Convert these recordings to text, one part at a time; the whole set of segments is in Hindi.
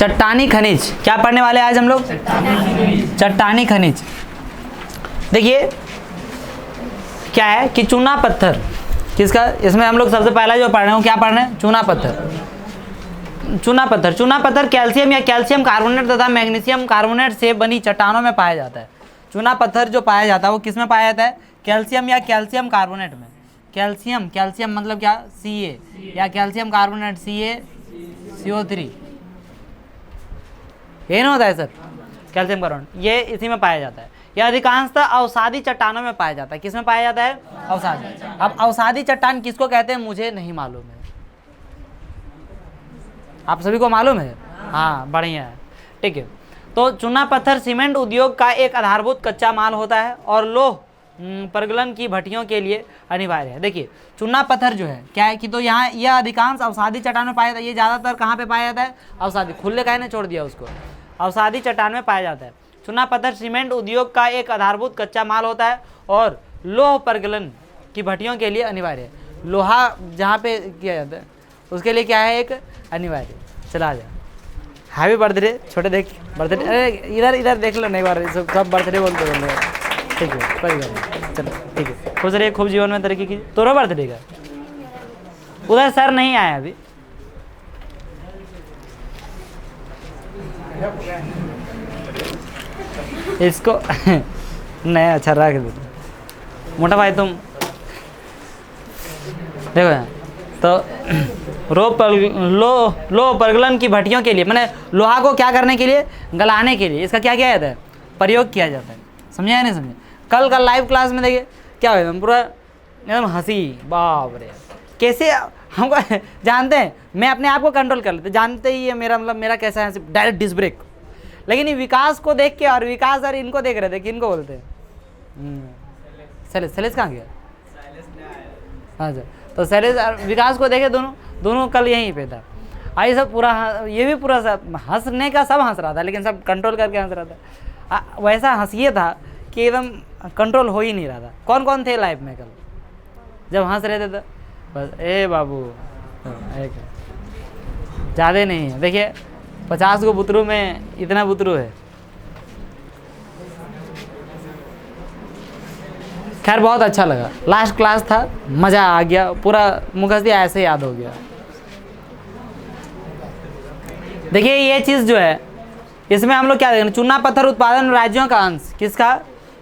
चट्टानी खनिज। क्या पढ़ने वाले आज हम लोग? चट्टानी खनिज। देखिए क्या है कि चूना पत्थर किसका, इसमें हम लोग सबसे पहला जो पढ़ रहे हैं क्या पढ़ रहे हैं? चूना पत्थर। चूना पत्थर, चूना पत्थर कैल्शियम या कैल्शियम कार्बोनेट तथा मैग्नीशियम कार्बोनेट से बनी चट्टानों में पाया जाता है। चूना पत्थर जो पाया जाता है वो किस में पाया जाता है? कैल्शियम या कैल्शियम कार्बोनेट में। कैल्शियम, कैल्शियम मतलब क्या? Ca, या कैल्शियम कार्बोनेट CaCO3, ये ना होता है सर कैल्शियम कार्बोनेट, ये इसी में पाया जाता है। यह अधिकांशतः अवसादी चट्टानों में पाया जाता है। किस में पाया जाता है? अवसादी। अब अवसादी चट्टान किसको कहते हैं मुझे नहीं मालूम है, आप सभी को मालूम है? हाँ बढ़िया है, ठीक है। तो चूना पत्थर सीमेंट उद्योग का एक आधारभूत कच्चा माल होता है और लोह प्रगलन की भट्टियों के लिए अनिवार्य है। देखिए चूना पत्थर जो है क्या है कि तो यहाँ यह अधिकांश अवसादी चट्टान में पाया जाता है। ये ज़्यादातर कहाँ पे पाया जाता है? अवसादी। खुले काहे ने छोड़ दिया उसको? अवसादी चट्टान में पाया जाता है। चूना पत्थर सीमेंट उद्योग का एक आधारभूत कच्चा माल होता है और लोह प्रगलन की भट्टियों के लिए अनिवार्य है। लोहा जहाँ पे किया जाता है उसके लिए क्या है? एक अनिवार्य। चला जा। हैप्पी बर्थडे छोटे, देख बर्थडे, अरे इधर इधर देख लो, नहीं बार सब बर्थडे बोलते बोल रहे, ठीक है कोई बात नहीं, चलो ठीक है। खुश रहिए, खूब जीवन में तरक्की कीजिए। तोरा बर्थडे का उधर सर नहीं आया अभी, इसको नहीं अच्छा रख दो। मोटा भाई तुम देखो यहाँ तो लो प्रगलन की भट्टियों के लिए, मैंने लोहा को क्या करने के लिए? गलाने के लिए इसका क्या किया जाता है? प्रयोग किया जाता है। समझे या नहीं समझे? कल का लाइव क्लास में देखिए क्या हुआ एकदम पूरा एकदम हंसी, बाप रे कैसे हमको जानते हैं, मैं अपने आप को कंट्रोल कर लेते, जानते ही है मेरा मतलब मेरा कैसा है डायरेक्ट डिस्क ब्रेक। लेकिन ये विकास को देख के और विकास और इनको देख रहे थे कि इनको बोलते हैं शैलेश कहाँ गया? हाँ सर, तो शैलेश और विकास को देखे दोनों कल यहीं पे था। आई सब पूरा ये भी पूरा सब हंसने का सब हंस रहा था, लेकिन सब कंट्रोल करके हंस रहा था। वैसा हंस ये था कि एकदम कंट्रोल हो ही नहीं रहा था। कौन कौन थे लाइफ में कल जब हंस रहे थे? तो बस ए बाबू एक ज़्यादा नहीं है। देखिए 50 को बुतरू में इतना बुतरू है। खैर बहुत अच्छा लगा, लास्ट क्लास था, मज़ा आ गया, पूरा मुखस्ती ऐसे याद हो गया। देखिए ये चीज़ जो है इसमें हम लोग क्या देखेंगे? चूना पत्थर उत्पादन राज्यों का अंश। किसका?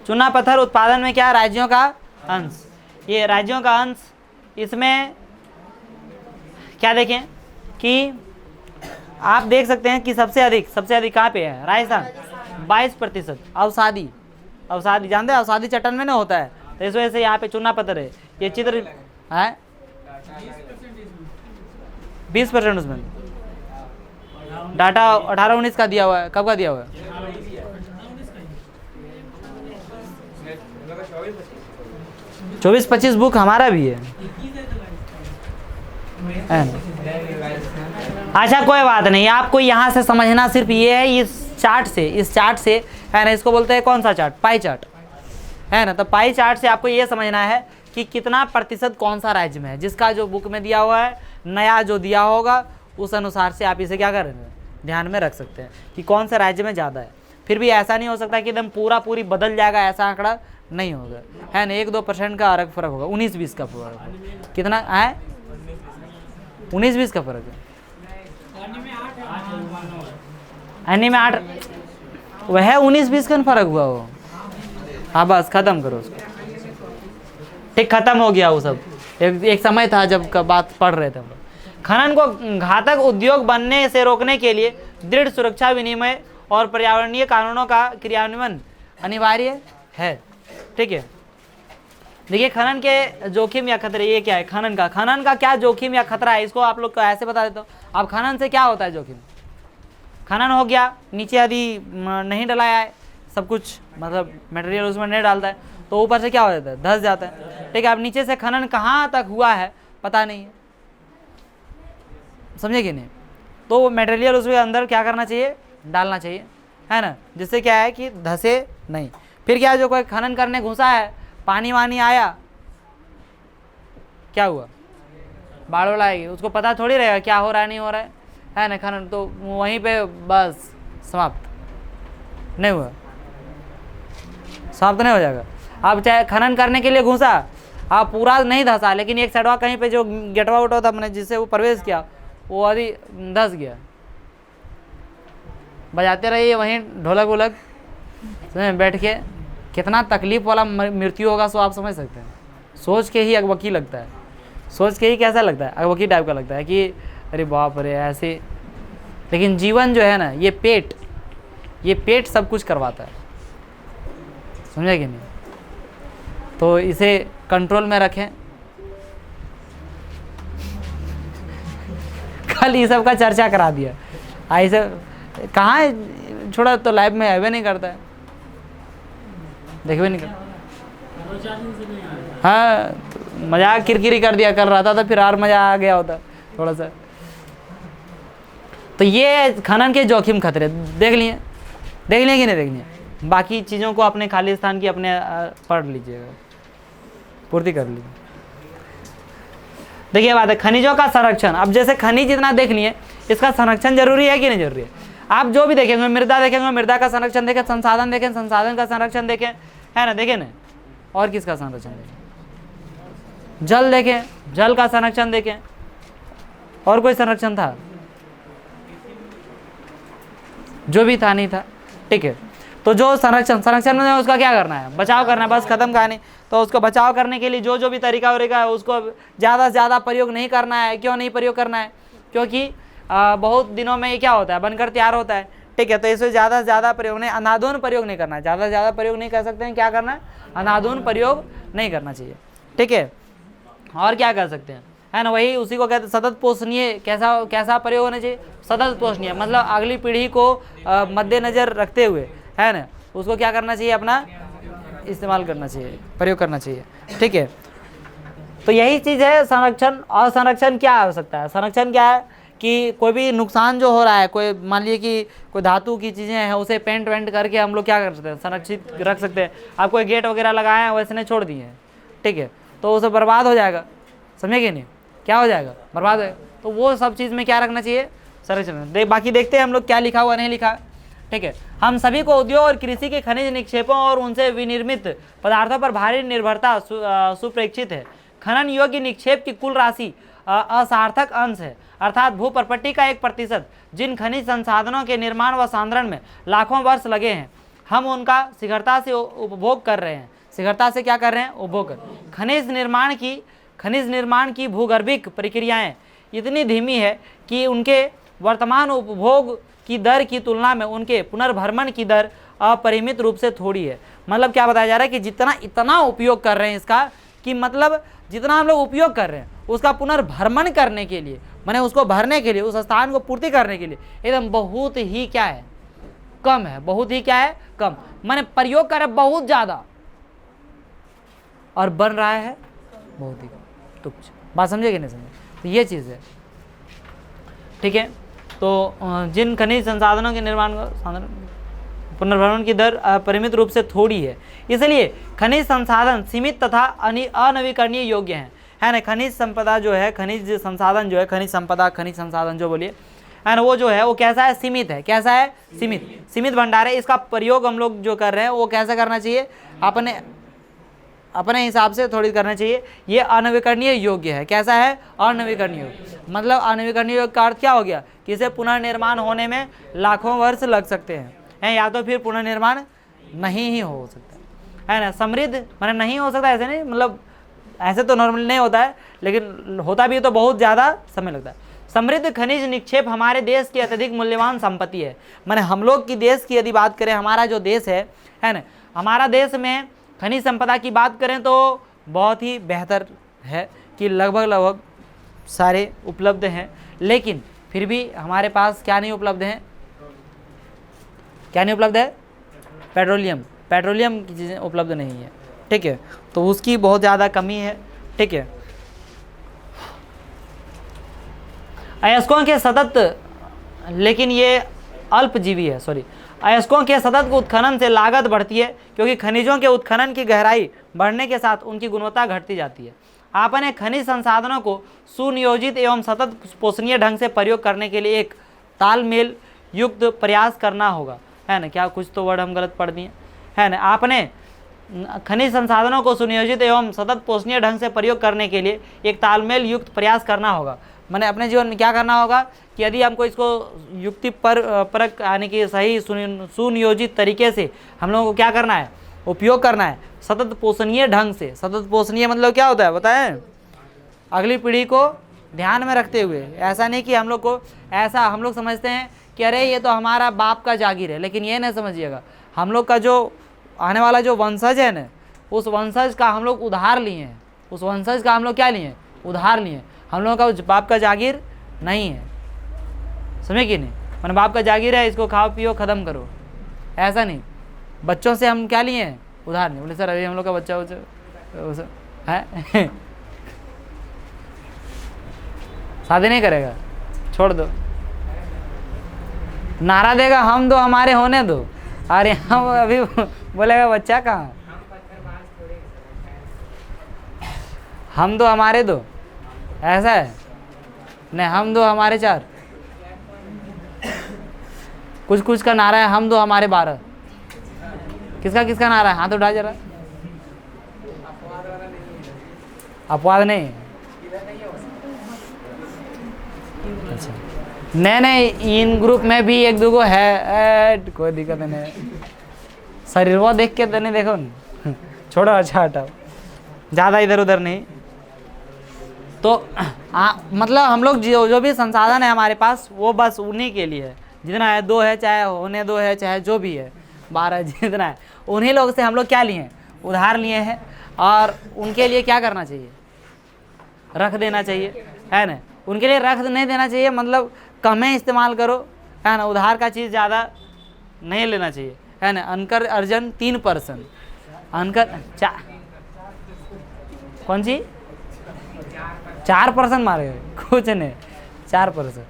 चूना पत्थर उत्पादन में क्या? राज्यों का अंश। ये राज्यों का अंश, इसमें क्या देखें कि आप देख सकते हैं कि सबसे अधिक कहाँ पे है? राजस्थान 22%। अवसादी जानते हैं अवसादी चट्टान में ना होता है, तो इस वजह से यहाँ पे चूना पत्थर है। ये चित्र है 20% उसमें डाटा 18-19 का दिया हुआ है। कब का दिया हुआ है? 24-25 बुक हमारा भी है। अच्छा कोई बात नहीं, आपको यहाँ से समझना सिर्फ ये है, इस चार्ट से है ना, इसको बोलते हैं कौन सा चार्ट? पाई चार्ट है ना। तो पाई चार्ट से आपको ये समझना है कि कितना प्रतिशत कौन सा राज्य में है, जिसका जो बुक में दिया हुआ है, नया जो दिया होगा उस अनुसार से आप इसे क्या करेंगे? ध्यान में रख सकते हैं कि कौन से राज्य में ज़्यादा है। फिर भी ऐसा नहीं हो सकता कि एकदम पूरी बदल जाएगा, ऐसा आंकड़ा नहीं होगा, है ना। 1-2% का फर्क होगा, 19-20 का फर्क। कितना है? 19-20 का फर्क है। अन्य में 8, वह 19-20 का फर्क हुआ वो। हाँ बस खत्म करो उसको, ठीक खत्म हो गया वो सब। एक समय था जब का बात पढ़ रहे थे हम लोग। खनन को घातक उद्योग बनने से रोकने के लिए दृढ़ सुरक्षा विनिमय और पर्यावरणीय कानूनों का क्रियान्वयन अनिवार्य है। ठीक है, देखिए खनन के जोखिम या खतरे, ये क्या है? खनन का क्या जोखिम या खतरा है, इसको आप लोग को ऐसे बता देता हूँ। अब खनन से क्या होता है जोखिम? खनन हो गया, नीचे यदि नहीं डलाया है सब कुछ, मतलब मटेरियल उसमें नहीं डालता है, तो ऊपर से क्या हो जाता है? धंस जाता है। ठीक है, अब नीचे से खनन कहाँ तक हुआ है पता नहीं है, समझे कि नहीं? तो वो मटेरियल उसके अंदर क्या करना चाहिए? डालना चाहिए, है ना, जिससे क्या है कि धंसे नहीं। फिर क्या, जो कोई खनन करने घुसा है, पानी वानी आया, क्या हुआ? बाढ़ आएगी, उसको पता थोड़ी रहेगा क्या हो रहा है नहीं हो रहा है है ना खनन, तो वहीं पे बस समाप्त नहीं हुआ, समाप्त नहीं हो जाएगा। आप चाहे खनन करने के लिए घुसा, आप पूरा नहीं धंसा, लेकिन एक साइडवा कहीं पे जो गेटवा उठा था मैंने जिससे वो प्रवेश किया वो आदि धंस गया। बजाते रहिए वहीं ढोलक वोलक बैठ के, कितना तकलीफ वाला मृत्यु होगा सो आप समझ सकते हैं। सोच के ही अगवकी लगता है, सोच के ही कैसा लगता है, अगवकी टाइप का लगता है कि अरे बाप रे ऐसे। लेकिन जीवन जो है ना, ये पेट सब कुछ करवाता है, समझे कि नहीं? तो इसे कंट्रोल में रखें। कल ये सब का चर्चा करा दिया, ऐसे कहाँ है छोड़ा, तो लाइव में आवे नहीं करता है, देखवे नहीं करता। हाँ तो मजाक किरकिरी कर दिया, कल रहता था फिर और मजा आ गया होता थोड़ा सा। तो ये खनन के जोखिम खतरे देख लिए कि नहीं देख लिए? बाकी चीज़ों को अपने खाली स्थान की अपने पढ़ लीजिएगा, पूर्ति कर लीजिए। देखिए बात है खनिजों का संरक्षण। अब जैसे खनिज इतना देख लिए, इसका संरक्षण जरूरी है कि नहीं जरूरी है? आप जो भी देखेंगे, मृदा देखेंगे, मृदा का संरक्षण देखें, संसाधन देखें, संसाधन का संरक्षण देखें, है ना, देखें ना। और किसका संरक्षण देखें? जल देखें, जल का संरक्षण देखें। और कोई संरक्षण था? जो भी था नहीं था, ठीक है। तो जो संरक्षण में उसका क्या करना है? बचाव करना है, बस खत्म कहानी। तो उसको बचाव करने के लिए जो भी तरीका है उसको ज़्यादा से ज़्यादा प्रयोग नहीं करना है। क्यों नहीं प्रयोग करना है? क्योंकि बहुत दिनों में ये क्या होता है, बनकर तैयार होता है, ठीक है। तो इसमें ज़्यादा से ज़्यादा प्रयोग नहीं, अनाधून प्रयोग नहीं करना है। ज़्यादा से ज़्यादा प्रयोग नहीं कर सकते हैं, क्या करना है? अनाधून प्रयोग नहीं करना चाहिए, ठीक है। और क्या कर सकते हैं, है ना, वही उसी को कहते हैं सतत पोषणीय। कैसा प्रयोग होना चाहिए? सतत पोषणीय, मतलब अगली पीढ़ी को मद्देनजर रखते हुए, है ना, उसको क्या करना चाहिए? अपना इस्तेमाल करना चाहिए, प्रयोग करना चाहिए, ठीक है। तो यही चीज़ है संरक्षण। और संरक्षण क्या हो सकता है? संरक्षण क्या है कि कोई भी नुकसान जो हो रहा है, कोई मान लीजिए कि कोई धातु की चीज़ें हैं, उसे पेंट वेंट करके हम लोग क्या कर सकते हैं? संरक्षित रख सकते हैं। आप कोई गेट वगैरह लगाए हैं, वैसे नहीं छोड़ दिए हैं, ठीक है, तो उसे बर्बाद हो जाएगा, समझे कि नहीं? क्या हो जाएगा? बर्बाद हो जाएगा। तो वो सब चीज़ में क्या रखना चाहिए? संरक्षण। बाकी देखते हैं हम लोग क्या लिखा हुआ नहीं लिखा, ठीक है। हम सभी को उद्योग और कृषि के खनिज निक्षेपों और उनसे विनिर्मित पदार्थों पर भारी निर्भरता सुप्रेक्षित है। खनन योग्य निक्षेप की कुल राशि असार्थक अंश है, अर्थात भू प्रॉपर्टी का 1%। जिन खनिज संसाधनों के निर्माण व सांद्रण में लाखों वर्ष लगे हैं, हम उनका शीघ्रता से उपभोग कर रहे हैं। शीघ्रता से क्या कर रहे हैं? उपभोग कर। खनिज निर्माण की भूगर्भिक प्रक्रियाएं इतनी धीमी है कि उनके वर्तमान उपभोग की दर की तुलना में उनके पुनर्भरण की दर अपरिमित रूप से थोड़ी है। मतलब क्या बताया जा रहा है कि इतना उपयोग कर रहे हैं इसका, कि मतलब जितना हम लोग उपयोग कर रहे हैं उसका पुनर्भरण करने के लिए, माने उसको भरने के लिए, उस स्थान को पूर्ति करने के लिए एकदम बहुत ही क्या है? कम है। बहुत ही क्या है? कम। माने प्रयोग कर रहे बहुत ज़्यादा और बन रहा है बहुत ही तुच्छ। बात समझे कि नहीं समझे? तो ये चीज़ है, ठीक है। तो जिन खनिज संसाधनों के निर्माण पुनर्भरण की दर अपरिमित रूप से थोड़ी है, इसलिए खनिज संसाधन सीमित तथा अनवीकरणीय योग्य हैं, है ना। खनिज संपदा जो है, खनिज संसाधन जो है, खनिज संसाधन जो बोलिए, है ना, वो जो है वो कैसा है? सीमित है। कैसा है? सीमित भंडार है। इसका प्रयोग हम लोग जो कर रहे हैं वो कैसा करना चाहिए? अपने हिसाब से थोड़ी करना चाहिए। ये अनवीकरणीय योग्य है। कैसा है? अनवीकरणीय योग्य। मतलब अनवीकरणीय योग्य का अर्थ क्या हो गया? कि इसे पुनर्निर्माण होने में लाखों वर्ष लग सकते हैं, या तो फिर पुनर्निर्माण नहीं ही हो सकता है ना। समृद्ध मतलब नहीं हो सकता, ऐसे नहीं, मतलब ऐसे तो नॉर्मली नहीं होता है, लेकिन होता भी तो बहुत ज़्यादा समय लगता है। समृद्ध खनिज निक्षेप हमारे देश की अत्यधिक मूल्यवान संपत्ति है। माने हम लोग की देश की यदि बात करें, हमारा जो देश है ना, हमारा देश में खनिज संपदा की बात करें तो बहुत ही बेहतर है कि लगभग सारे उपलब्ध हैं, लेकिन फिर भी हमारे पास क्या नहीं उपलब्ध है? क्या नहीं उपलब्ध है? पेट्रोलियम की चीज़ें उपलब्ध नहीं है, ठीक है। तो उसकी बहुत ज़्यादा कमी है, ठीक है। अयस्कों के सतत, लेकिन ये अल्पजीवी है, अयस्कों के सतत उत्खनन से लागत बढ़ती है, क्योंकि खनिजों के उत्खनन की गहराई बढ़ने के साथ उनकी गुणवत्ता घटती जाती है। आपने खनिज संसाधनों को सुनियोजित एवं सतत पोषणीय ढंग से प्रयोग करने के लिए एक तालमेल युक्त प्रयास करना होगा, है ना। क्या कुछ तो वर्ड हम गलत पढ़ दिए, है ना। आपने खनिज संसाधनों को सुनियोजित एवं सतत पोषणीय ढंग से प्रयोग करने के लिए एक तालमेल युक्त प्रयास करना होगा। मैंने अपने जीवन में क्या करना होगा कि यदि हमको इसको युक्ति परक यानी कि सही सुनियोजित तरीके से हम लोगों को क्या करना है, उपयोग करना है, सतत पोषणीय ढंग से। सतत पोषणीय मतलब क्या होता है बताएं, अगली पीढ़ी को ध्यान में रखते हुए। ऐसा नहीं कि हम लोग को ऐसा हम लोग समझते हैं कि अरे ये तो हमारा बाप का जागीर है, लेकिन ये नहीं समझिएगा हम लोग का जो आने वाला जो वंशज है ना, उस वंशज का हम लोग उधार लिए हैं। उस वंशज का हम लोग क्या लिए हैं, उधार लिए हैं। हम लोगों का बाप का जागीर नहीं है, समझे कि नहीं। मैंने बाप का जागीर है, इसको खाओ पियो ख़त्म करो, ऐसा नहीं। बच्चों से हम क्या लिए हैं, उधार नहीं। बोले सर अभी हम लोग का बच्चा है शादी नहीं करेगा, छोड़ दो, नारा देगा हम दो हमारे होने दो। अरे हम अभी बोलेगा बच्चा कहाँ, हम दो हमारे दो, ऐसा है नहीं, हम दो हमारे चार। कुछ कुछ का नारा है हम दो हमारे 12। किसका किसका नारा है, हाथ उठा जरा। अपवाद नहीं, अच्छा नहीं, इन ग्रुप में भी एक दो है, कोई दिक्कत नहीं। शरीर वो देख के तो नहीं, देखो न छोड़ो, अच्छा हटाओ, ज़्यादा इधर उधर नहीं। तो मतलब हम लोग जो भी संसाधन है हमारे पास वो बस उन्हीं के लिए है। जितना है 2 है, चाहे होने 2 है, चाहे जो भी है 12 जितना है, उन्हीं लोग से हम लोग क्या लिए हैं, उधार लिए हैं। और उनके लिए क्या करना चाहिए, रख देना चाहिए, है ना। उनके लिए रख नहीं देना चाहिए, मतलब कम ही इस्तेमाल करो, है ना। उधार का चीज़ ज़्यादा नहीं लेना चाहिए, है ना। अनकर अर्जन 3%, अनकर कौन सी 4% मारे कुछ नहीं, 4%,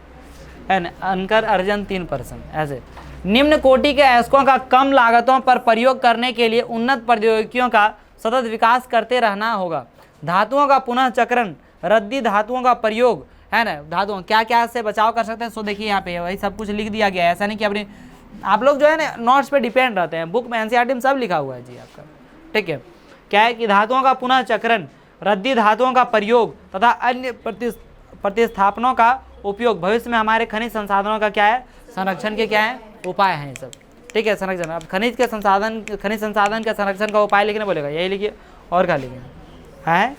है ना। अनकर अर्जन 3%। ऐसे निम्न कोटि के अयस्कों का कम लागतों पर प्रयोग करने के लिए उन्नत प्रौद्योगिकियों का सतत विकास करते रहना होगा। धातुओं का पुनः चक्रण, रद्दी धातुओं का प्रयोग, है ना। धातुओं क्या क्या से बचाव कर सकते हैं, सो देखिए यहाँ पे वही सब कुछ लिख दिया गया है। ऐसा नहीं कि अपनी आप लोग जो है ना नोट्स पे डिपेंड रहते हैं, बुक में एनसीईआरटी में सब लिखा हुआ है जी आपका, ठीक है। क्या है कि धातुओं का पुनः चक्रण, रद्दी धातुओं का प्रयोग तथा अन्य प्रतिस्थापनों का उपयोग भविष्य में हमारे खनिज संसाधनों का क्या है, संरक्षण के क्या है, उपाय हैं सब, ठीक है। संरक्षण, अब खनिज संसाधन के संरक्षण का उपाय लिखने बोलेगा, यही लिखिए और क्या लिखिए, है।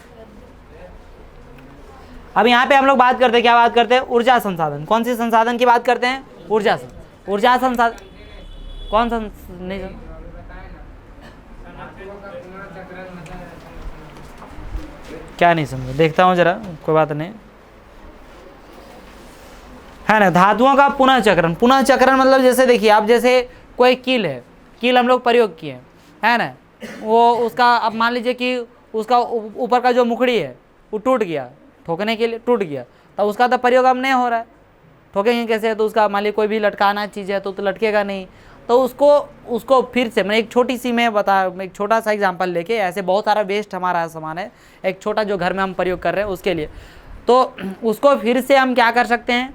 अब यहाँ पे हम लोग बात करते हैं, क्या बात करते हैं, ऊर्जा संसाधन। कौन सी संसाधन की बात करते हैं, ऊर्जा संसाधन। कौन सा नहीं, क्या नहीं समझे, देखता हूँ जरा, कोई बात नहीं, है ना। धातुओं का पुनः चक्रण, पुनः चक्रण मतलब जैसे देखिए आप, जैसे कोई कील है, कील हम लोग प्रयोग किए, है ना। वो उसका अब मान लीजिए कि उसका ऊपर का जो मुखड़ी है वो टूट गया, ठोकने के लिए टूट गया, तो उसका तो प्रयोग अब नहीं हो रहा है, ठोकेंगे कैसे। तो उसका मान लीजिए कोई भी लटकाना चीज़ है तो लटकेगा नहीं, तो उसको फिर से मैं एक छोटी सी एक छोटा सा एग्जांपल लेके, ऐसे बहुत सारा वेस्ट हमारा सामान है, एक छोटा जो घर में हम प्रयोग कर रहे हैं उसके लिए, तो उसको फिर से हम क्या कर सकते हैं,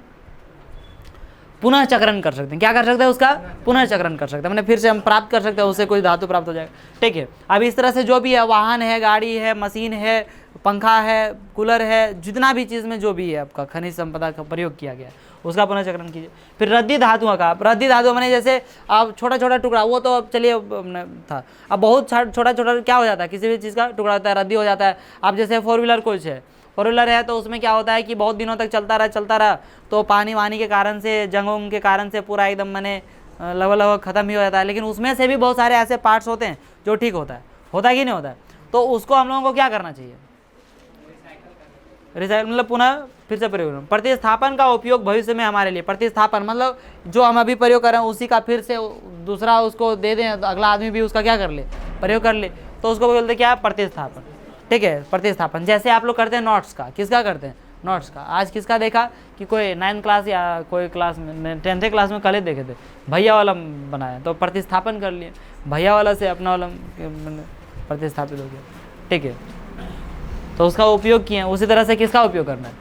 पुनः चक्रण कर सकते हैं। क्या कर सकते हैं, उसका पुनः चक्रण कर सकते हैं, मैंने फिर से हम प्राप्त कर सकते हैं, उससे कोई धातु प्राप्त हो जाएगा, ठीक है। अब इस तरह से जो भी है, वाहन है, गाड़ी है, मशीन है, पंखा है, कूलर है, जितना भी चीज़ में जो भी है आपका खनिज संपदा का प्रयोग किया गया उसका पुनः चक्रण कीजिए। फिर रद्दी धातुओं का, रद्दी धातु मैंने जैसे अब छोटा छोटा टुकड़ा, वो तो अब चलिए था, अब बहुत छोटा छोटा क्या हो जाता है, किसी भी चीज़ का टुकड़ा होता है, रद्दी हो जाता है। अब जैसे 4 व्हीलर कुछ है, 4 व्हीलर है, तो उसमें क्या होता है कि बहुत दिनों तक चलता रहा, तो पानी वानी के कारण से, जंगों के कारण से पूरा एकदम मैंने लगभग ख़त्म ही हो जाता है। लेकिन उसमें से भी बहुत सारे ऐसे पार्ट्स होते हैं जो ठीक होता है कि नहीं होता है, तो उसको हम लोगों को क्या करना चाहिए, रिसाइकल मतलब पुनः फिर से प्रयोग। प्रतिस्थापन का उपयोग भविष्य में हमारे लिए, प्रतिस्थापन मतलब जो हम अभी प्रयोग कर रहे हैं उसी का फिर से दूसरा उसको दे दें, अगला आदमी भी उसका क्या कर ले, प्रयोग कर ले, तो उसको बोलते क्या है, प्रतिस्थापन, ठीक है। प्रतिस्थापन जैसे आप लोग करते हैं नोट्स का, किसका करते हैं, नोट्स का। आज किसका देखा कि कोई 9th क्लास या कोई क्लास में 10th क्लास में कल देखे थे, भैया वाला बनाया, तो प्रतिस्थापन कर लिए, भैया वाला से अपना वाला प्रतिस्थापित हो गया, ठीक है। तो उसका उपयोग किए, उसी तरह से किसका उपयोग करना है,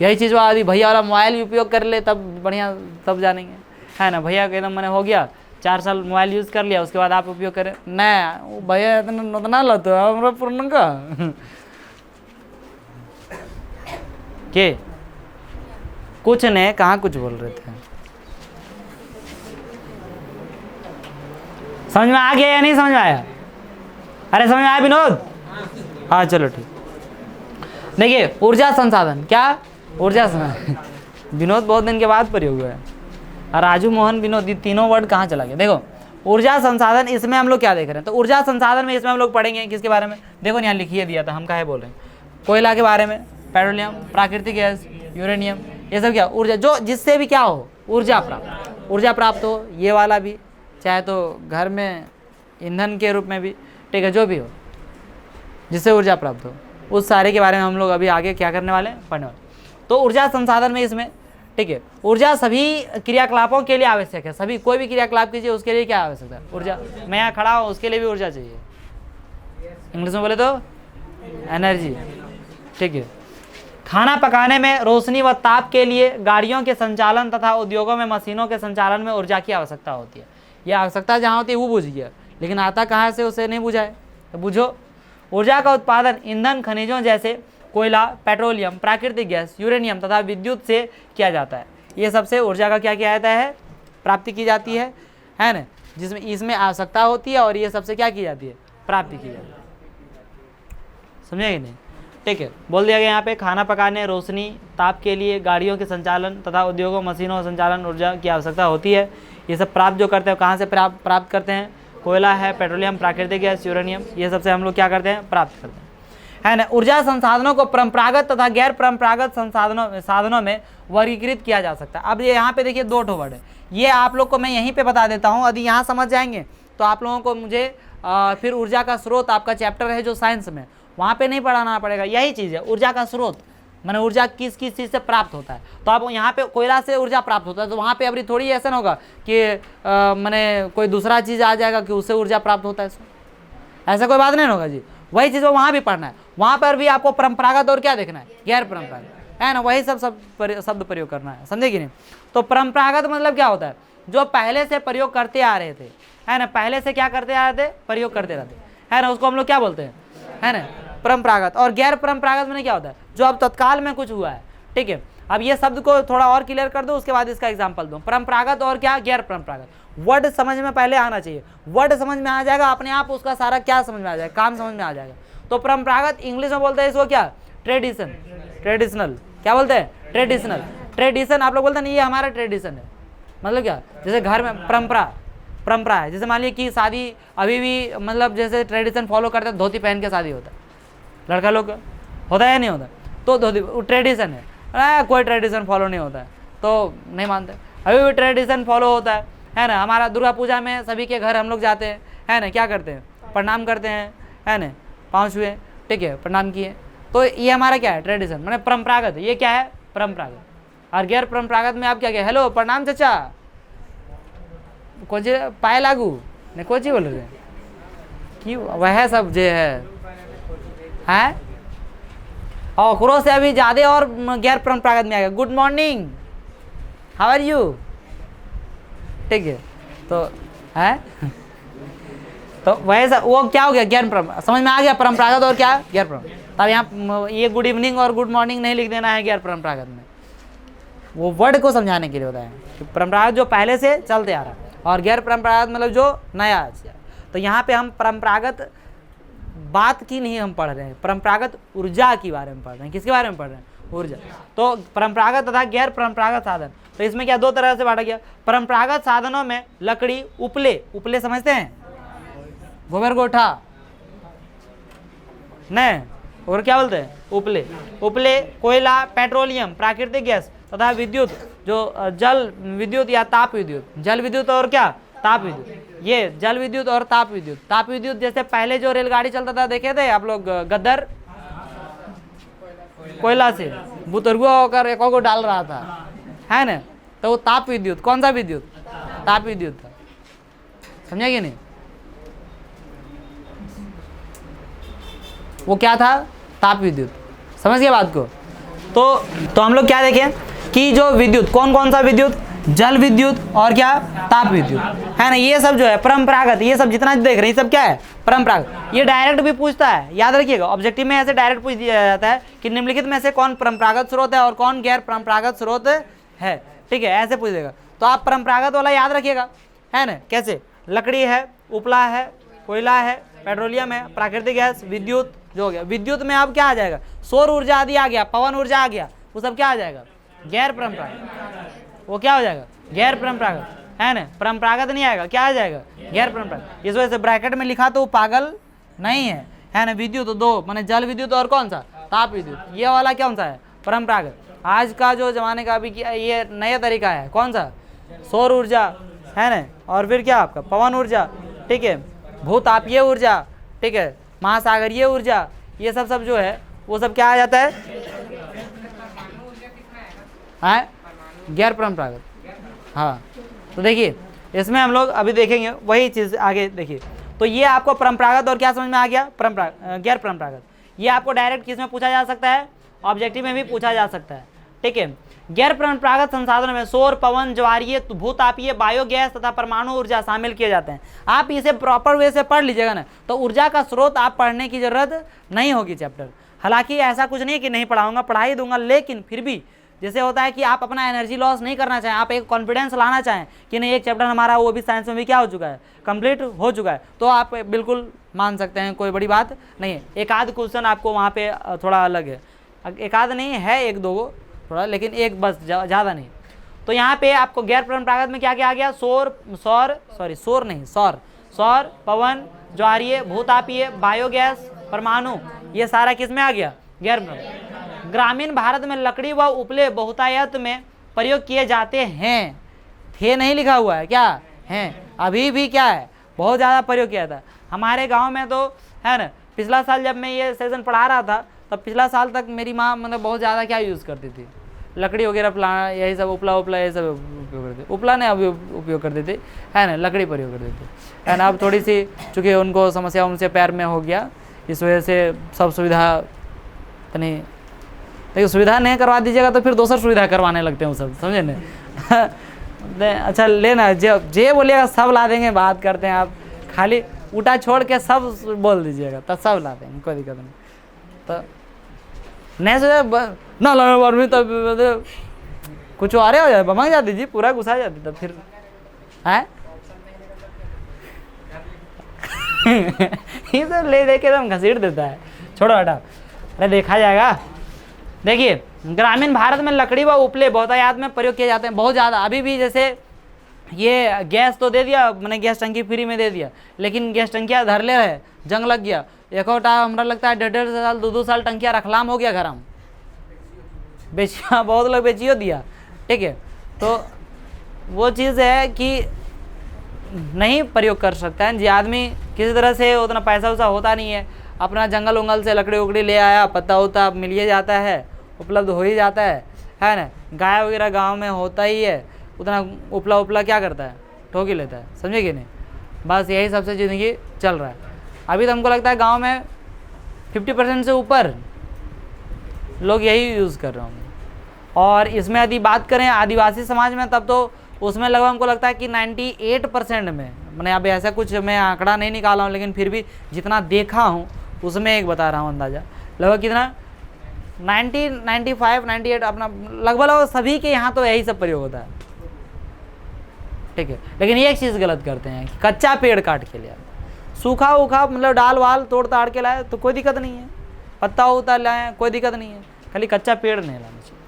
यही चीज़ वो यदि भैया वाला मोबाइल उपयोग कर ले तब बढ़िया, तब जानेंगे, है ना। भैया का एकदम मैंने हो गया 4 साल मोबाइल यूज़ कर लिया, उसके बाद आप उपयोग करें, नहीं वो भैया इतना लो तो हमारा पूर्ण का के कुछ ने कहाँ कुछ बोल रहे थे, समझ में आ गया या नहीं समझ में आया? अरे समझ में आया विनोद? हाँ चलो ठीक। देखिए ऊर्जा संसाधन, क्या ऊर्जा संसाधन विनोद बहुत दिन के बाद प्रयोग हुआ है, और राजू मोहन विनोद ये तीनों वर्ड कहाँ चला गया? देखो ऊर्जा संसाधन, इसमें हम लोग क्या देख रहे हैं? तो ऊर्जा संसाधन में इसमें हम लोग पढ़ेंगे किसके बारे में? देखो यहाँ लिखिए दिया था, हम काहे बोल रहे हैं, कोयला के बारे में, पेट्रोलियम, प्राकृतिक गैस, यूरेनियम, ये सब क्या ऊर्जा, जो जिससे भी क्या हो ऊर्जा प्राप्त हो, ये वाला भी, चाहे तो घर में ईंधन के रूप में भी, ठीक है, जो भी हो जिससे ऊर्जा प्राप्त हो, उस सारे के बारे में हम लोग अभी आगे क्या करने वाले हैं, पढ़ने वाले। तो ऊर्जा संसाधन में इसमें, ठीक है, ऊर्जा सभी क्रियाकलापों के लिए आवश्यक है, सभी कोई भी क्रियाकलाप कीजिए उसके लिए क्या आवश्यकता है? ऊर्जा। मैं यहाँ खड़ा हूँ उसके लिए भी ऊर्जा चाहिए, इंग्लिश में बोले तो एनर्जी, ठीक है। खाना पकाने में, रोशनी व ताप के लिए, गाड़ियों के संचालन तथा उद्योगों में मशीनों के संचालन में ऊर्जा की आवश्यकता होती है। यह आवश्यकता जहाँ होती है वो बुझ गया, लेकिन आता कहाँ से उसे नहीं बुझा है, तो बुझो। ऊर्जा का उत्पादन ईंधन, खनिजों जैसे कोयला, पेट्रोलियम, प्राकृतिक गैस, यूरेनियम तथा विद्युत से किया जाता है। ये सबसे ऊर्जा का क्या किया जाता है? प्राप्ति की जाती है ना, जिसमें इसमें आवश्यकता होती है और ये सबसे क्या की जाती है? प्राप्ति की जाती है। समझे कि नहीं? ठीक है, बोल दिया गया यहाँ पे खाना पकाने, रोशनी, ताप के लिए, गाड़ियों के संचालन तथा उद्योगों, मशीनों संचालन ऊर्जा की आवश्यकता होती है। ये सब प्राप्त जो करते हैं कहाँ से प्राप्त करते हैं? कोयला है, पेट्रोलियम, प्राकृतिक गैस, यूरेनियम, ये सबसे हम लोग क्या करते हैं? प्राप्त करते हैं, है ना। ऊर्जा संसाधनों को परंपरागत तथा गैर परंपरागत साधनों में वर्गीकृत किया जा सकता है। अब ये यहाँ पे देखिए 2 ठो वर्ड है, ये आप लोग को मैं यहीं पे बता देता हूँ, यदि यहाँ समझ जाएंगे तो आप लोगों को मुझे फिर ऊर्जा का स्रोत आपका चैप्टर है जो साइंस में, वहाँ पे नहीं पढ़ाना पड़ेगा। यही चीज़ है ऊर्जा का स्रोत, मैंने ऊर्जा किस किस चीज़ से प्राप्त होता है। तो आप यहाँ पे कोयला से ऊर्जा प्राप्त होता है, तो वहाँ पे अभी थोड़ी ऐसा ना होगा कि मैंने कोई दूसरा चीज़ आ जाएगा कि उससे ऊर्जा प्राप्त होता है, ऐसा कोई बात नहीं होगा जी। वही चीज़ वहाँ भी पढ़ना है, वहाँ पर भी आपको परंपरागत और क्या देखना है? गैर परंपरागत, है ना, वही सब शब्द प्रयोग करना है, समझे कि नहीं? तो परंपरागत मतलब क्या होता है? जो पहले से प्रयोग करते आ रहे थे, है ना, पहले से क्या करते आ रहे थे? प्रयोग करते रहते, है ना, उसको हम लोग क्या बोलते हैं? है ना, परंपरागत। और गैर परंपरागत में क्या होता है? जो अब तत्काल में कुछ हुआ है, ठीक है। अब ये शब्द को थोड़ा और क्लियर कर दो, उसके बाद इसका एग्जाम्पल दो। परंपरागत और क्या? गैर परंपरागत। वर्ड समझ में पहले आना चाहिए, वर्ड समझ में आ जाएगा अपने आप, उसका सारा क्या समझ में आ जाएगा? काम समझ में आ जाएगा। तो परंपरागत इंग्लिश में बोलते हैं इसको क्या? ट्रेडिशन, ट्रेडिशनल, क्या बोलते हैं? ट्रेडिशनल। ट्रेडिशन आप लोग बोलते हैं नहीं ये हमारा ट्रेडिशन है, मतलब क्या? जैसे घर में परंपरा है, जैसे मान लीजिए कि शादी अभी भी मतलब जैसे ट्रेडिशन फॉलो करते हैं, धोती पहन के शादी होता है, लड़का लोग होता है या नहीं होता? तो धोती ट्रेडिशन है, कोई ट्रेडिशन फॉलो नहीं होता है तो नहीं मानते। अभी भी ट्रेडिशन फॉलो होता है ना। हमारा दुर्गा पूजा में सभी के घर हम लोग जाते हैं, है ना, क्या करते हैं? प्रणाम करते हैं, है ना, पाँव छुए, ठीक है, प्रणाम किए। तो ये हमारा क्या है? ट्रेडिशन, मैंने परंपरागत। ये क्या है? परंपरागत। और गैर परंपरागत में आप क्या क्या? हेलो, प्रणाम चाचा, कोची पाए लागू नहीं, कोची बोल रहे कि वह सब जो है और ओकरो से अभी ज़्यादा और गैर परंपरागत में आ गया। Good morning, how are you, ठीक है। तो है तो वैसा वो क्या हो गया? गैर परंपरागत। समझ में आ गया? परंपरागत और क्या? गैर परंपरागत। तब यहाँ ये गुड इवनिंग और गुड मॉर्निंग नहीं लिख देना है गैर परंपरागत में, वो वर्ड को समझाने के लिए होता है कि परंपरागत जो पहले से चलते आ रहा है और गैर परंपरागत मतलब जो नया। तो यहाँ पे हम परंपरागत बात की नहीं हम पढ़ रहे हैं, परंपरागत ऊर्जा के बारे में पढ़ रहे हैं। किसके बारे में पढ़ रहे हैं? ऊर्जा। तो परंपरागत तथा गैर परंपरागत साधन, तो इसमें क्या 2 तरह से बांटा गया। परंपरागत साधनों में लकड़ी, उपले समझते हैं? गोबर गोठा नहीं, और क्या बोलते हैं? उपले, कोयला, पेट्रोलियम, प्राकृतिक गैस तथा विद्युत, जो जल विद्युत या ताप विद्युत। जल विद्युत और क्या? ताप विद्युत। ये जल विद्युत और ताप विद्युत। ताप विद्युत जैसे पहले जो रेलगाड़ी चलता था, देखे थे आप लोग? गद्दर कोयला से बुतरुआ होकर एक को डाल रहा था, है ना, तो वो ताप विद्युत। कौन सा विद्युत? ताप विद्युत था। समझा कि नहीं? वो क्या था? ताप विद्युत। समझ गए बात को? तो हम लोग क्या देखें कि जो विद्युत, कौन कौन सा विद्युत, जल विद्युत और क्या, ताप विद्युत, है ना, ये सब जो है परंपरागत, ये सब जितना देख रहे हैं ये सब क्या है, परंपरागत। ये डायरेक्ट भी पूछता है, याद रखिएगा, ऑब्जेक्टिव में ऐसे डायरेक्ट पूछ दिया जाता है कि निम्नलिखित में से कौन परंपरागत स्रोत है और कौन गैर परंपरागत स्रोत है, ठीक है, ऐसे पूछ देगा। तो आप परंपरागत वाला याद रखिएगा, है ना, कैसे, लकड़ी है, उपला है, कोयला है, पेट्रोलियम है, प्राकृतिक गैस, विद्युत जो हो गया। विद्युत में अब क्या आ जाएगा, सौर ऊर्जा आदि आ गया, पवन ऊर्जा आ गया, वो सब क्या आ जाएगा, गैर परंपरागत, वो क्या हो जाएगा, गैर परंपरागत, है ना, परंपरागत नहीं आएगा, क्या आ जाएगा, गैर परंपरागत। इस वजह से ब्रैकेट में लिखा तो वो पागल नहीं है ना। विद्युत तो दो, माने जल विद्युत और कौन सा, ताप विद्युत, ये वाला कौन सा है, परंपरागत। आज का जो जमाने का अभी ये नया तरीका है, कौन सा, सौर ऊर्जा, है ना, और फिर क्या आपका पवन ऊर्जा, ठीक है, भूतापीय ऊर्जा, ठीक है, महासागरीय ऊर्जा, ये सब जो है वो सब क्या आ जाता है, गैर परंपरागत। हाँ, तो देखिए इसमें हम लोग अभी देखेंगे वही चीज़ आगे, देखिए। तो ये आपको परंपरागत और क्या समझ में आ गया, गैर परंपरागत। ये आपको डायरेक्ट किस में पूछा जा सकता है, ऑब्जेक्टिव में भी पूछा जा सकता है, ठीक है। गैर परंपरागत संसाधनों में सौर, पवन, ज्वारीय, भूतापीय, बायोगैस तथा परमाणु ऊर्जा शामिल किए जाते हैं। आप इसे प्रॉपर वे से पढ़ लीजिएगा ना, तो ऊर्जा का स्रोत आप पढ़ने की जरूरत नहीं होगी चैप्टर। हालांकि ऐसा कुछ नहीं है कि नहीं पढ़ाऊंगा, पढ़ा ही दूंगा, लेकिन फिर भी जैसे होता है कि आप अपना एनर्जी लॉस नहीं करना चाहें, आप एक कॉन्फिडेंस लाना चाहें कि नहीं एक चैप्टर हमारा वो भी साइंस में भी क्या हो चुका है, कंप्लीट हो चुका है, तो आप बिल्कुल मान सकते हैं, कोई बड़ी बात नहीं है। एक आध क्वेश्चन आपको वहाँ पे थोड़ा अलग है, एक आध नहीं है, एक दो थोड़ा, लेकिन एक बस, ज़्यादा नहीं। तो यहाँ पे आपको गैर परंपरागत में क्या क्या आ गया, सौर, पवन, ज्वारीय, भूतापीय, बायोगैस, परमाणु, ये सारा किस में आ गया, गैर परंपरागत। ग्रामीण भारत में लकड़ी व उपले बहुतायत में प्रयोग किए जाते हैं, थे नहीं लिखा हुआ है, क्या हैं, अभी भी क्या है, बहुत ज़्यादा प्रयोग किया था हमारे गांव में, तो है ना। पिछला साल जब मैं ये सेशन पढ़ा रहा था, तब पिछला साल तक मेरी माँ मतलब बहुत ज़्यादा क्या यूज़ करती थी, लकड़ी वगैरह प्लांट, यही सब उपला ये सब उपयोग करते, उपला ने अभी उपयोग करते थे, है ना, लकड़ी प्रयोग करते थे, है ना। अब थोड़ी सी चूँकि उनको समस्या उनसे पैर में हो गया, इस वजह से सब सुविधा नहीं, देखिए सुविधा नहीं करवा दीजिएगा तो फिर दूसर सुविधा करवाने लगते हैं वो सब, समझे ना। अच्छा लेना, जे बोलिएगा सब ला देंगे, बात करते हैं, आप खाली उठा छोड़ के सब बोल दीजिएगा तब सब ला देंगे, कोई दिक्कत नहीं। तो नहीं सोचा ना लाने बार में, तब कुछ आ रहे हो जाए, बमंग जाती जी, पूरा गुस्सा जाती तब फिर है। ये सब ले दे के एकदम घसीट देता है, छोड़ो हटा, अरे देखा जाएगा। देखिए ग्रामीण भारत में लकड़ी व उपले बहुतायत में प्रयोग किए जाते हैं, बहुत ज़्यादा। अभी भी जैसे ये गैस तो दे दिया, मैंने गैस टंकी फ्री में दे दिया, लेकिन गैस टंकियाँ धर ले रहे, जंग लग गया, एक और हमारा लगता है 1.5 साल 2 साल टंकियाँ रखलाम हो गया घर हम बेचिया, बहुत लोग बेचियो दिया, ठीक है। तो वो चीज़ है कि नहीं प्रयोग कर सकता है जी आदमी, किसी तरह से उतना पैसा वैसा होता नहीं है, अपना जंगल उंगल से लकड़ी उकड़ी ले आया, पत्ता उता मिल ही जाता है, उपलब्ध हो ही जाता है ना। गाय वगैरह गांव में होता ही है, उतना उपला क्या करता है, ठोक ही लेता है, समझे कि नहीं। बस यही सबसे ज़िंदगी चल रहा है। अभी तो हमको लगता है गांव में 50% से ऊपर लोग यही यूज़ कर रहे होंगे। और इसमें यदि बात करें आदिवासी समाज में, तब तो उसमें लगभग हमको लगता है कि 98% में, मैंने अभी ऐसा कुछ मैं आंकड़ा नहीं निकाला हूँ, लेकिन फिर भी जितना देखा हूँ उसमें एक बता रहा हूँ अंदाज़ा, लगभग कितना 90, 95, 98 अपना लगभग सभी के यहाँ तो यही सब प्रयोग होता है, ठीक है। लेकिन एक चीज़ गलत करते हैं कि कच्चा पेड़ काट के लिया, सूखा उखा मतलब डाल वाल तोड़ ताड़ के लाए तो कोई दिक्कत नहीं है, पत्ता उता लाए कोई दिक्कत नहीं है, खाली कच्चा पेड़ नहीं लाना चाहिए।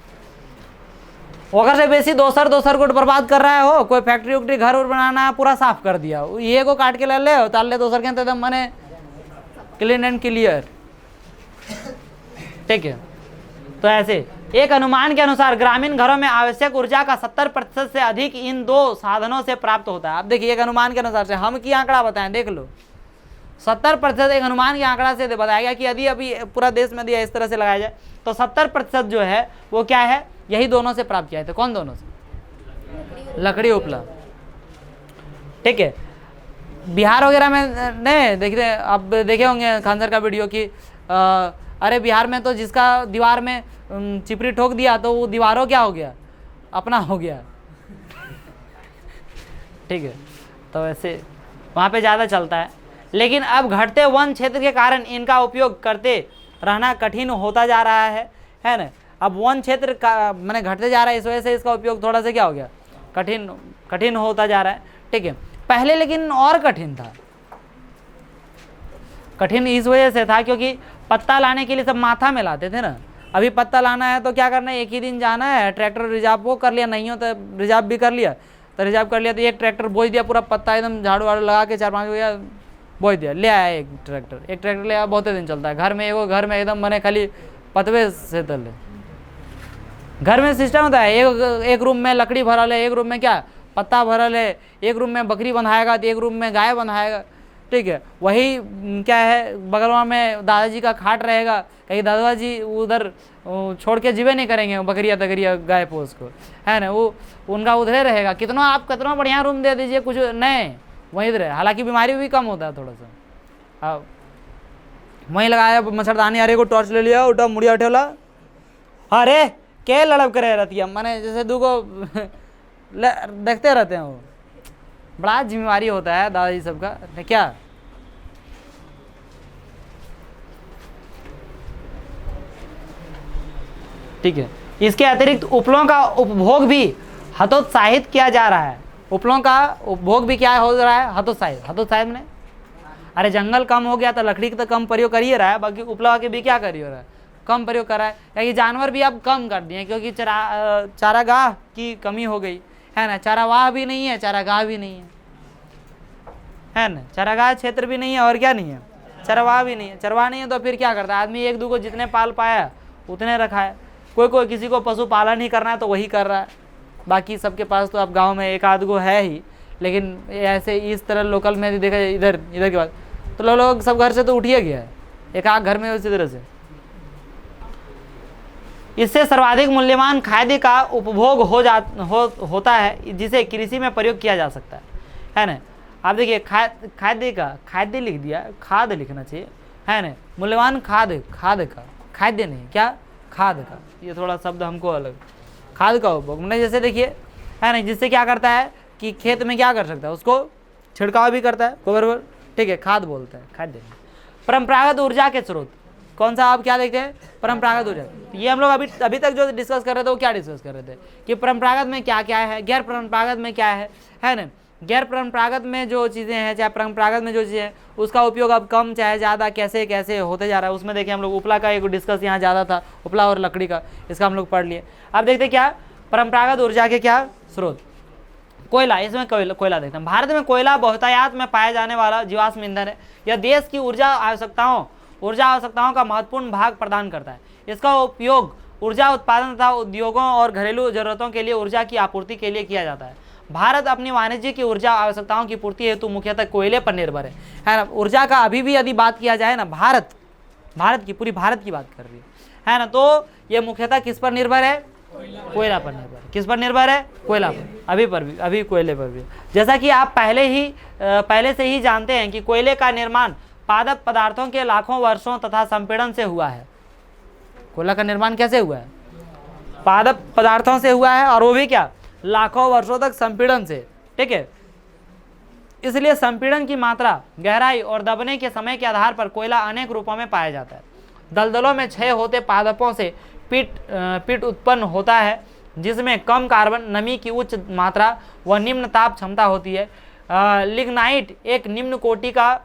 अगर से बेसी दोसर को बर्बाद कर रहा है हो, कोई फैक्ट्री उक्ट्री घर उर बनाना है पूरा साफ कर दिया, ये को काट के ले ले ताल ले दोसर के एकदम मने क्लीन एंड क्लियर, ठीक है। तो ऐसे एक अनुमान के अनुसार ग्रामीण घरों में आवश्यक ऊर्जा का 70% से अधिक इन दो साधनों से प्राप्त होता है। अब देखिए एक अनुमान के अनुसार से, हम की आंकड़ा बताएं, देख लो 70% एक अनुमान के आंकड़ा से बताया गया कि यदि अभी पूरा देश में यदि इस तरह से लगाया जाए तो 70% जो है वो क्या है, यही दोनों से प्राप्त किया है। तो कौन दोनों से, लकड़ी उपला, ठीक है। बिहार वगैरह में नहीं देखते, अब देखे होंगे खान सर का वीडियो कि अरे बिहार में तो जिसका दीवार में चिपरी ठोक दिया तो वो दीवारों क्या हो गया, अपना हो गया। ठीक है, तो वैसे वहाँ पे ज़्यादा चलता है। लेकिन अब घटते वन क्षेत्र के कारण इनका उपयोग करते रहना कठिन होता जा रहा है ना। अब वन क्षेत्र का मैंने घटते जा रहा है, इस वजह से इसका उपयोग थोड़ा सा क्या हो गया, कठिन होता जा रहा है। ठीक है, पहले लेकिन और कठिन था। कठिन इस वजह से था क्योंकि पत्ता लाने के लिए सब माथा में लाते थे ना। अभी पत्ता लाना है तो क्या करना है, एक ही दिन जाना है, ट्रैक्टर रिजर्व वो कर लिया, नहीं हो तो रिजर्व भी कर लिया, तो रिजर्व कर लिया तो एक ट्रैक्टर बोझ दिया पूरा पत्ता, एकदम झाड़ू वाड़ू लगा के 4-5 भैया बोझ दिया, ले आया एक ट्रैक्टर ले आया, बहुत दिन चलता है। घर में एकदम मैंने खाली पतवे से तले घर में सिस्टम होता है, एक रूम में लकड़ी भरल है, एक रूम में क्या पत्ता भरल है, एक रूम में बकरी बंधाएगा तो एक रूम में गाय बंधाएगा। ठीक है, वही क्या है, बगलवा में दादाजी का खाट रहेगा, कहीं दादाजी उधर छोड़ के जीवे नहीं करेंगे बकरिया तकरिया गाय पोस को, है ना, वो उनका उधरे रहेगा। कितना बढ़िया रूम दे दीजिए, कुछ नहीं वहीं रहे। हालांकि बीमारी भी कम होता है थोड़ा सा। अब वहीं लगाया मच्छरदानी, अरे को टॉर्च ले लिया, उठा मुड़िया उठेला, अरे क्या लड़ब करे रहती है, मैंने जैसे दू को देखते रहते हैं। वो बड़ा जिम्मेवारी होता है दादाजी सबका, क्या ठीक है। इसके अतिरिक्त उपलों का उपभोग भी हतोत्साहित किया जा रहा है। उपलों का उपभोग भी क्या हो रहा है, हतोत्साहित में, अरे जंगल कम हो गया तो लकड़ी का तो कम प्रयोग कर ही रहा है, बाकी उपला के भी क्या कर रहा है, कम प्रयोग कर रहा है। क्योंकि जानवर भी अब कम कर दिए, क्योंकि चारागाह की कमी हो गई है ना, चारावाह भी नहीं है, चारागाह भी नहीं है ना, चारागाह क्षेत्र भी नहीं है, और क्या नहीं है, चरवाह भी नहीं है। चरवाह नहीं है तो फिर क्या करता है आदमी, एक दो को जितने पाल पाया उतने रखा है। कोई किसी को पशुपालन ही करना है तो वही कर रहा है, बाकी सबके पास तो अब गांव में एक आध गो है ही। लेकिन ऐसे इस तरह लोकल में देखा जाए इधर के बाद तो लोग सब घर से तो उठिए गया है, एक आध घर में उसी तरह से। इससे सर्वाधिक मूल्यवान खाद्य का उपभोग होता है, जिसे कृषि में प्रयोग किया जा सकता है ना। आप देखिए खाद्य लिख दिया, खाद लिखना चाहिए, है ना। मूल्यवान खाद्य नहीं, क्या खाद का, ये थोड़ा शब्द हमको अलग, खाद का उपभोग मैंने जैसे देखिए, है ना, जिससे क्या करता है कि खेत में क्या कर सकता है, उसको छिड़काव भी करता है, बराबर। ठीक है, खाद बोलते हैं, खाद्य। परंपरागत ऊर्जा के स्रोत कौन सा, आप क्या देखते हैं, परंपरागत ऊर्जा। ये हम लोग अभी तक जो डिस्कस कर रहे थे वो क्या डिस्कस कर रहे थे कि परंपरागत में क्या क्या है, गैर परंपरागत में क्या है ना। गैर परंपरागत में जो चीज़ें हैं, चाहे परंपरागत में जो चीज़ें हैं, उसका उपयोग अब कम चाहे ज़्यादा कैसे कैसे होते जा रहा है। उसमें देखिए हम लोग उपला का एक डिस्कस यहाँ ज़्यादा था, उपला और लकड़ी का, इसका हम लोग पढ़ लिए। अब देखते क्या परंपरागत ऊर्जा के क्या स्रोत, कोयला। इसमें कोयला देखते हैं। भारत में कोयला बहुतायत में पाया जाने वाला जीवाश्म ईंधन है। यह देश की ऊर्जा आवश्यकताओं का महत्वपूर्ण भाग प्रदान करता है। इसका उपयोग ऊर्जा उत्पादन तथा उद्योगों और घरेलू जरूरतों के लिए ऊर्जा की आपूर्ति के लिए किया जाता है। भारत अपनी वाणिज्य की ऊर्जा आवश्यकताओं की पूर्ति हेतु मुख्यतः कोयले पर निर्भर है ना। ऊर्जा का अभी भी यदि बात किया जाए ना, भारत की पूरी भारत की बात कर रही है ना, तो ये मुख्यतः किस पर निर्भर है, कोयला पर निर्भर है। किस पर निर्भर है, कोयला पर, अभी कोयले पर भी। जैसा कि आप पहले से ही जानते हैं कि कोयले का निर्माण पादप पदार्थों के लाखों वर्षों तथा संपीड़न से हुआ है। कोयला का निर्माण कैसे हुआ है, पादप पदार्थों से हुआ है, और वो भी क्या, लाखों वर्षों तक संपीड़न से। ठीक है, इसलिए संपीड़न की मात्रा, गहराई और दबने के समय के आधार पर कोयला अनेक रूपों में पाया जाता है। दलदलों में क्षय होते पादपों से पिट उत्पन्न होता है, जिसमें कम कार्बन, नमी की उच्च मात्रा व निम्न ताप क्षमता होती है। लिग्नाइट एक निम्न कोटि का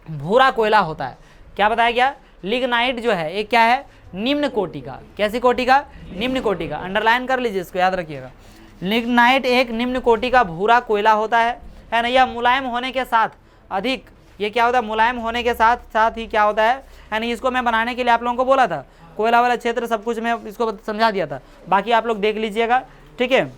भूरा कोयला होता है। क्या बताया गया, लिग्नाइट जो है एक क्या है, निम्न कोटि का। कैसी कोटि का, निम्न कोटि का। अंडरलाइन कर लीजिए, इसको याद रखिएगा। लिग्नाइट एक निम्न कोटि का भूरा कोयला होता है ना। यह मुलायम होने के साथ अधिक, ये क्या होता है, मुलायम होने के साथ ही क्या होता है ना। इसको मैं बनाने के लिए आप लोगों को बोला था, कोयला वाला क्षेत्र सब कुछ मैं इसको समझा दिया था, बाकी आप लोग देख लीजिएगा। ठीक है,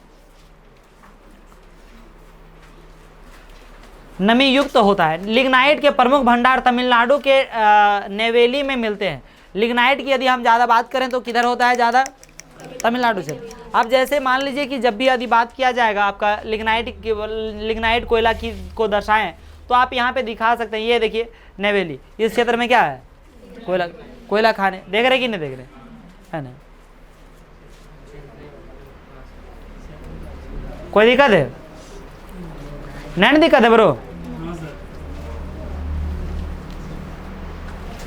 नमी युक्त होता है। लिग्नाइट के प्रमुख भंडार तमिलनाडु के नेवेली में मिलते हैं। लिग्नाइट की यदि हम ज़्यादा बात करें तो किधर होता है ज़्यादा, तमिलनाडु से। अब जैसे मान लीजिए कि जब भी यदि बात किया जाएगा आपका लिग्नाइट कोयला की को दर्शाएं, तो आप यहाँ पे दिखा सकते हैं। ये देखिए नेवेली, इस क्षेत्र में क्या है, कोयला। कोयला खाने, देख रहे कि नहीं देख रहे, है ना? कोई दिक्कत है? नहीं दिक्कत है ब्रो।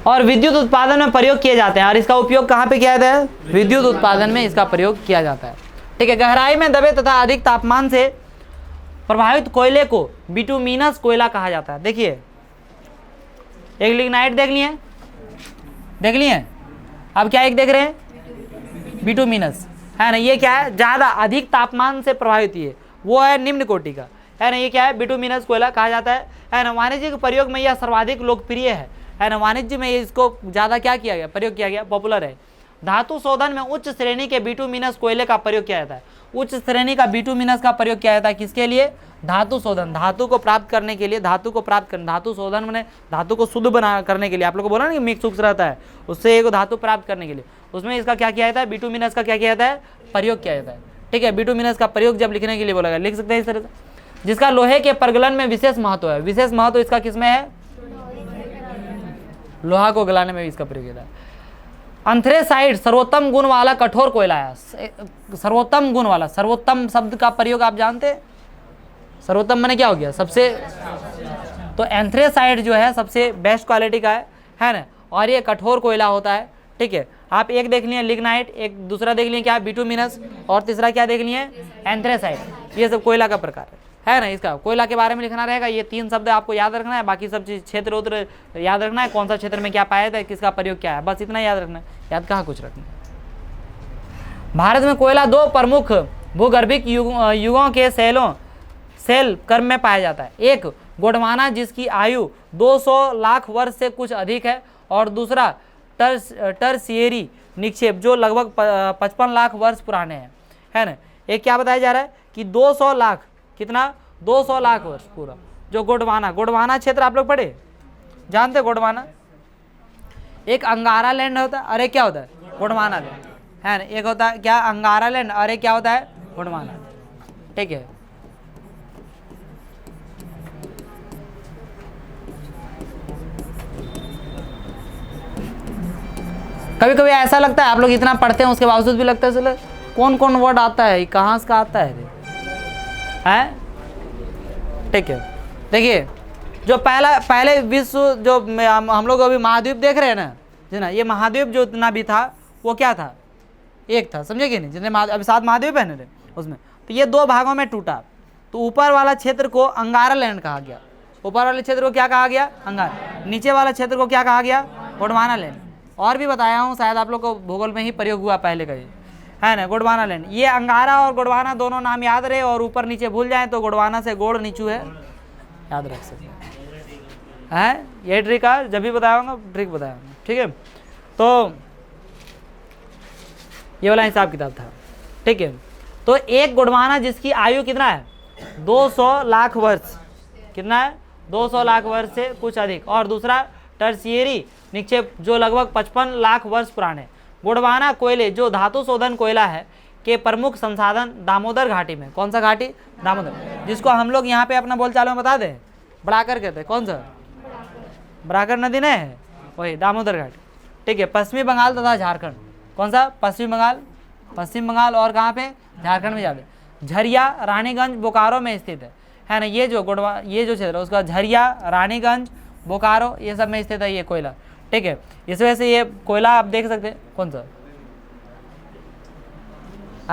और विद्युत उत्पादन में प्रयोग किए जाते हैं, और इसका उपयोग कहाँ पे किया जाता है? विद्युत उत्पादन में इसका प्रयोग किया जाता है। ठीक है, गहराई में दबे तथा अधिक तापमान से प्रभावित कोयले को बिटुमिनस कोयला कहा जाता है। देखिए, एक लिग्नाइट देख लिए, अब क्या एक देख रहे हैं? बिटुमिनस, है ना? ये क्या है? ज़्यादा अधिक तापमान से प्रभावित, है वो है निम्न कोटि का, है ना? ये क्या है? बिटुमिनस कोयला कहा जाता है ना? वाणिज्यिक प्रयोग में यह सर्वाधिक लोकप्रिय है ना? वाणिज्य में इसको ज़्यादा क्या किया गया? प्रयोग किया गया, पॉपुलर है। धातु शोधन में उच्च श्रेणी के बिटुमिनस कोयले का प्रयोग किया जाता है। उच्च श्रेणी का बिटुमिनस का प्रयोग किया जाता है किसके लिए? धातु शोधन, धातु को प्राप्त करने के लिए, धातु शोधन मैंने धातु को शुद्ध बना करने के लिए, आप लोग को बोला ना कि मिक्स उक्स रहता है, उससे एक धातु प्राप्त करने के लिए, उसमें इसका क्या किया जाता है? बिटुमिनस का क्या किया जाता है? प्रयोग किया जाता है। ठीक है, बिटुमिनस का प्रयोग जब लिखने के लिए बोला गया, लिख सकते हैं इस तरह से, जिसका लोहे के प्रगलन में विशेष महत्व है। विशेष महत्व इसका किसमें है? लोहा को गलाने में भी इसका प्रयोग किया है। एंथ्रेसाइट सर्वोत्तम गुण वाला कठोर कोयला है। सर्वोत्तम गुण वाला, सर्वोत्तम शब्द का प्रयोग आप जानते हैं? सर्वोत्तम माने क्या हो गया? सबसे, तो एंथ्रेसाइट जो है सबसे बेस्ट क्वालिटी का है ना? और ये कठोर कोयला होता है। ठीक है, आप एक देख लिए लिग्नाइट, एक दूसरा देख लिए क्या? बिटुमिनस, और तीसरा क्या देख लिए? एंथ्रेसाइट। ये सब कोयला का प्रकार है ना? इसका कोयला के बारे में लिखना रहेगा, ये 3 शब्द आपको याद रखना है, बाकी सब चीज क्षेत्र उत्र याद रखना है, कौन सा क्षेत्र में क्या पाया जाता है, किसका प्रयोग क्या है, बस इतना याद रखना है। याद कहाँ कुछ रखना है। भारत में कोयला 2 प्रमुख भूगर्भिक युगों के सेल क्रम में पाया जाता है। एक गोंडवाना जिसकी आयु 200 लाख वर्ष से कुछ अधिक है, और दूसरा टर्शियरी निक्षेप जो लगभग 55 लाख वर्ष पुराने हैं, है ना? एक क्या बताया जा रहा है कि 200 लाख, कितना? 200 लाख वर्ष पूरा, जो गोंडवाना क्षेत्र आप लोग पढ़े, जानते हैं गोंडवाना? एक अंगारा लैंड होता है, अरे क्या होता है? गोंडवाना लैंड, है ना? एक होता है क्या? अंगारा लैंड, अरे क्या होता है? गोंडवाना। ठीक है, कभी कभी ऐसा लगता है, आप लोग इतना पढ़ते हैं उसके बावजूद भी लगता है चलो कौन कौन वर्ड आता है, कहाँ से आता है? ठीक है, देखिए, जो पहले विश्व जो हम लोग अभी महाद्वीप देख रहे हैं ना जी ना, ये महाद्वीप जो इतना भी था वो क्या था? एक था, समझे कि नहीं? जितने अभी 7 महाद्वीप है ना उसमें, तो ये 2 भागों में टूटा। तो ऊपर वाला क्षेत्र को अंगारा लैंड कहा गया, ऊपर वाले क्षेत्र को क्या कहा गया? अंगारा। नीचे वाला क्षेत्र को क्या कहा गया? गोंडवाना लैंड। और भी बताया हूँ, शायद आप लोग को भूगोल में ही प्रयोग हुआ पहले का, है ना? गोंडवाना लैंड। ये अंगारा और गोंडवाना दोनों नाम याद रहे, और ऊपर नीचे भूल जाए तो गोंडवाना से गोड़ नीचू है, याद रख सकते हैं। ये ट्रिक है, जब भी बताऊंगा ट्रिक बताऊंगा। ठीक है, तो ये वाला हिसाब किताब था। ठीक है, तो एक गोंडवाना जिसकी आयु कितना है? 200 लाख वर्ष, कितना है? 200 लाख वर्ष से कुछ अधिक, और दूसरा टर्शियरी निक्षेप जो लगभग 55 लाख वर्ष पुराने। गोंडवाना कोयले जो धातु शोधन कोयला है के प्रमुख संसाधन दामोदर घाटी में। कौन सा घाटी? दामोदर, जिसको हम लोग यहाँ पे अपना बोलचाल में बता दें, बड़ाकर कहते हैं। कौन सा? बड़ाकर नदी नहीं है, वही दामोदर घाटी। ठीक है, पश्चिमी बंगाल तथा झारखंड। कौन सा? पश्चिम बंगाल, और कहाँ पे? झारखंड में जाते। झरिया, रानीगंज, बोकारो में स्थित है ना? ये जो क्षेत्र है उसका झरिया, रानीगंज, बोकारो, ये सब में स्थित है ये कोयला। ठीक है, इस वजह से ये कोयला आप देख सकते हैं। कौन सा?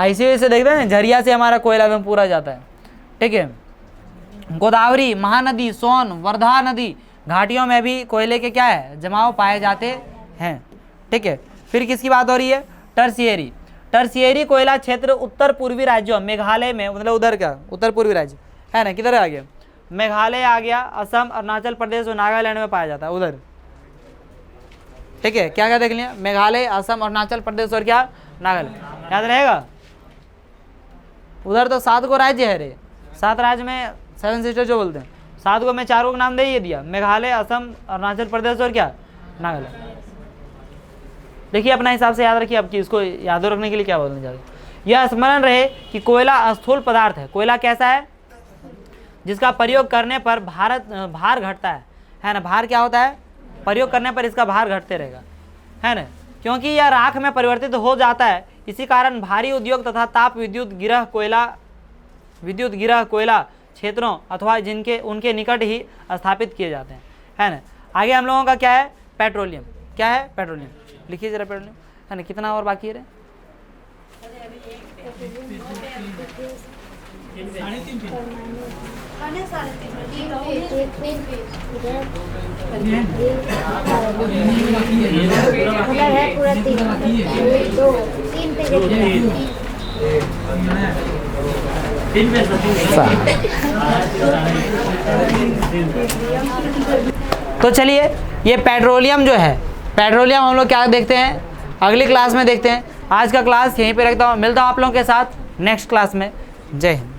इसी वजह से देखते हैं ना, झरिया से हमारा कोयला में पूरा जाता है। ठीक है, गोदावरी, महानदी, सोन, वर्धा नदी घाटियों में भी कोयले के क्या है? जमाव पाए जाते हैं। ठीक है, फिर किसकी बात हो रही है? टर्शियरी कोयला क्षेत्र उत्तर पूर्वी राज्यों, मेघालय में, मतलब उधर का उत्तर पूर्वी राज्य है ना, किधर आ गया? मेघालय आ गया, असम, अरुणाचल प्रदेश और नागालैंड में पाया जाता है उधर। ठीक है, क्या क्या देख लिया? मेघालय, असम, अरुणाचल प्रदेश और क्या? नागालैंड। याद रहेगा? उधर तो 7 को राज्य है रे, 7 राज्य में 7 सिस्टर जो बोलते हैं, 7 को मैं 4 को नाम दे ही दिया, मेघालय, असम, अरुणाचल प्रदेश और क्या? नागालैंड। देखिए अपना हिसाब से याद रखिए, आपकी इसको याद रखने के लिए क्या बोलने जा रहे हैं। यह स्मरण रहे कि कोयला स्थूल पदार्थ है। कोयला कैसा है? जिसका प्रयोग करने पर भार घटता है ना? भार क्या होता है? प्रयोग करने पर इसका भार घटते रहेगा। है ना, क्योंकि यह राख में परिवर्तित हो जाता है। इसी कारण भारी उद्योग तथा ताप विद्युत गिरह कोयला क्षेत्रों अथवा जिनके उनके निकट ही स्थापित किए जाते हैं, है ना। आगे हम लोगों का क्या है, पेट्रोलियम। क्या है, पेट्रोलियम। लिखिए जरा पेट्रोलियम, है ना। कितना और बाकी है? तो चलिए, ये पेट्रोलियम जो है, पेट्रोलियम हम लोग क्या देखते हैं, अगली क्लास में देखते हैं। आज का क्लास यहीं पे रखता हूँ, मिलता हूँ आप लोगों के साथ नेक्स्ट क्लास में। जय हिंद।